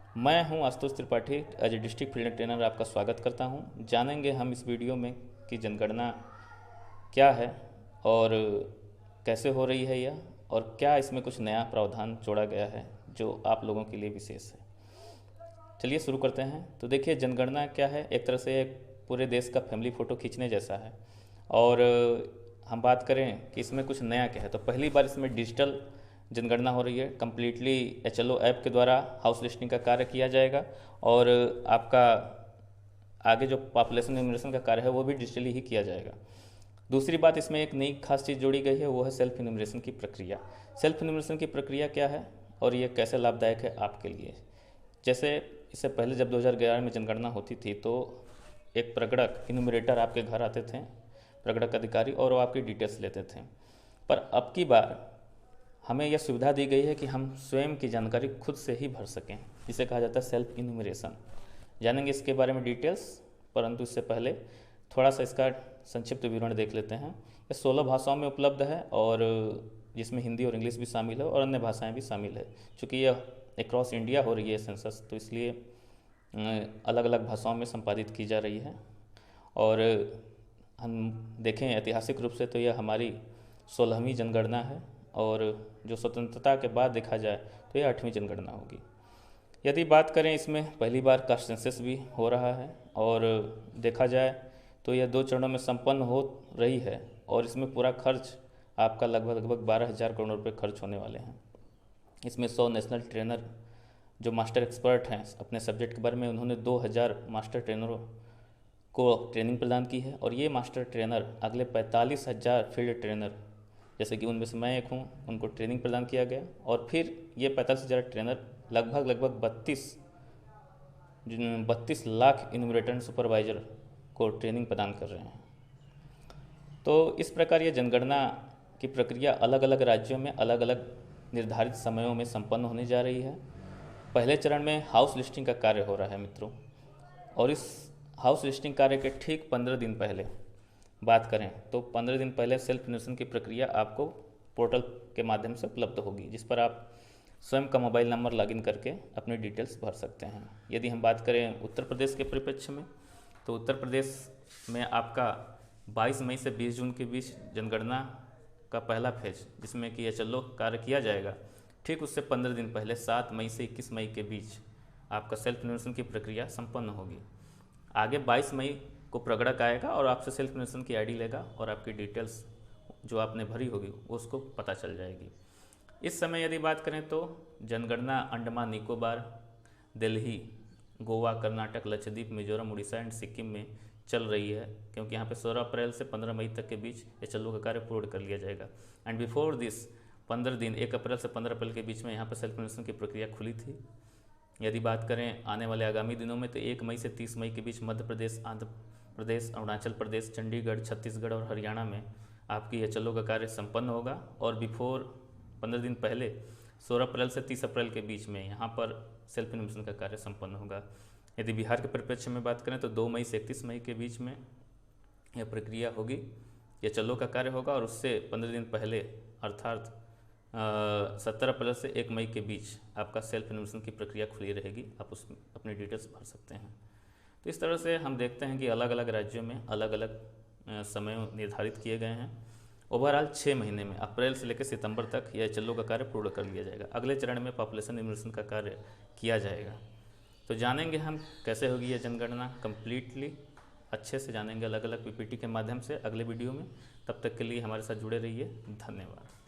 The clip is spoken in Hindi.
मैं हूं Ashutosh Tripathi, as a district field trainer आपका स्वागत करता हूं। जानेंगे हम इस वीडियो में कि जनगणना क्या है और कैसे हो रही है यह, और क्या इसमें कुछ नया प्रावधान जोड़ा गया है जो आप लोगों के लिए विशेष है। चलिए शुरू करते हैं। तो देखिए, जनगणना क्या है, एक तरह से एक पूरे देश का फैमिली फ़ोटो खींचने जैसा है। और हम बात करें कि इसमें कुछ नया क्या है, तो पहली बार इसमें डिजिटल जनगणना हो रही है। कम्प्लीटली HLO ऐप के द्वारा हाउस लिस्टिंग का कार्य किया जाएगा और आपका आगे जो पॉपुलेशन इन्यूमरेशन का कार्य है वो भी डिजिटली ही किया जाएगा। दूसरी बात, इसमें एक नई खास चीज़ जोड़ी गई है, वो है सेल्फ इन्यूमरेशन की प्रक्रिया। सेल्फ इन्यूमरेशन की प्रक्रिया क्या है और ये कैसे लाभदायक है आपके लिए। जैसे इससे पहले जब 2011 में जनगणना होती थी तो एक प्रगणक इन्यूमरेटर आपके घर आते थे, प्रगणक अधिकारी, और वो आपकी डिटेल्स लेते थे। पर अब की बार हमें यह सुविधा दी गई है कि हम स्वयं की जानकारी खुद से ही भर सकें, जिसे कहा जाता है सेल्फ इन्यूमरेशन। जानेंगे इसके बारे में डिटेल्स, परंतु इससे पहले थोड़ा सा इसका संक्षिप्त विवरण देख लेते हैं। ये 16 भाषाओं में उपलब्ध है और जिसमें हिंदी और इंग्लिश भी शामिल है और अन्य भाषाएं भी शामिल है। चूँकि यह अक्रॉस इंडिया हो रही है सेंसस, तो इसलिए अलग अलग भाषाओं में संपादित की जा रही है। और हम देखें ऐतिहासिक रूप से तो यह हमारी 16वीं जनगणना है, और जो स्वतंत्रता के बाद देखा जाए तो यह 8वीं जनगणना होगी। यदि बात करें, इसमें पहली बार कास्ट सेंसस भी हो रहा है और देखा जाए तो यह 2 चरणों में संपन्न हो रही है, और इसमें पूरा खर्च आपका लगभग 12,000 करोड़ रुपये खर्च होने वाले हैं। इसमें 100 नेशनल ट्रेनर जो मास्टर एक्सपर्ट हैं अपने सब्जेक्ट के बारे में, उन्होंने 2,000 मास्टर ट्रेनरों को ट्रेनिंग प्रदान की है। और ये मास्टर ट्रेनर अगले 45,000 फील्ड ट्रेनर, जैसे कि उनमें से मैं एक हूँ, उनको ट्रेनिंग प्रदान किया गया। और फिर ये 45,000 ट्रेनर लगभग 32 लाख इन्यूमरेटर एंड सुपरवाइजर को ट्रेनिंग प्रदान कर रहे हैं। तो इस प्रकार ये जनगणना की प्रक्रिया अलग अलग राज्यों में अलग अलग निर्धारित समयों में संपन्न होने जा रही है। पहले चरण में हाउस लिस्टिंग का कार्य हो रहा है मित्रों, और इस हाउस लिस्टिंग कार्य के ठीक 15 दिन पहले बात करें तो 15 दिन पहले सेल्फ इन्यूमरेशन की प्रक्रिया आपको पोर्टल के माध्यम से उपलब्ध होगी, जिस पर आप स्वयं का मोबाइल नंबर लॉगिन करके अपनी डिटेल्स भर सकते हैं। यदि हम बात करें उत्तर प्रदेश के परिप्रेक्ष्य में, तो उत्तर प्रदेश में आपका 22 मई से 20 जून के बीच जनगणना का पहला फेज, जिसमें कि HLO कार्य किया जाएगा, ठीक उससे 15 दिन पहले 7 मई से 21 मई के बीच आपका सेल्फ इन्यूमरेशन की प्रक्रिया संपन्न होगी। आगे 22 मई को प्रगणक आएगा और आपसे सेल्फ इन्यूमरेशन की ID लेगा और आपकी डिटेल्स जो आपने भरी होगी उसको पता चल जाएगी। इस समय यदि बात करें तो जनगणना अंडमान निकोबार, दिल्ली, गोवा, कर्नाटक, लक्षद्वीप, मिजोरम, उड़ीसा एंड सिक्किम में चल रही है, क्योंकि यहाँ पे 16 अप्रैल से 15 मई तक के बीच HLO का कार्य पूर्ण कर लिया जाएगा। एंड बिफोर दिस 15 दिन, 1 अप्रैल से 15 अप्रैल के बीच में यहाँ पर सेल्फ इन्यूमरेशन की प्रक्रिया खुली थी। यदि बात करें आने वाले आगामी दिनों में, तो 1 मई से 30 मई के बीच मध्य प्रदेश, आंध्र प्रदेश, अरुणाचल प्रदेश, चंडीगढ़, छत्तीसगढ़ और हरियाणा में आपकी HLO का कार्य संपन्न होगा। और बिफोर 15 दिन पहले 16 अप्रैल से 30 अप्रैल के बीच में यहाँ पर सेल्फ इन्यूमरेशन का कार्य संपन्न होगा। यदि बिहार के परिप्रेक्ष्य में बात करें तो 2 मई से 31 मई के बीच में यह प्रक्रिया होगी, HLO का कार्य होगा, और उससे 15 दिन पहले अर्थात 17 अप्रैल से 1 मई के बीच आपका सेल्फ इन्यूमरेशन की प्रक्रिया खुली रहेगी, आप उसमें अपनी डिटेल्स भर सकते हैं। तो इस तरह से हम देखते हैं कि अलग अलग राज्यों में अलग अलग समय निर्धारित किए गए हैं। ओवरऑल 6 महीने में अप्रैल से लेकर सितंबर तक यह HLO का कार्य पूर्ण कर लिया जाएगा। अगले चरण में पॉपुलेशन इन्यूमरेशन का कार्य किया जाएगा। तो जानेंगे हम कैसे होगी यह जनगणना कम्प्लीटली, अच्छे से जानेंगे अलग अलग PPT के माध्यम से अगले वीडियो में। तब तक के लिए हमारे साथ जुड़े रहिए। धन्यवाद।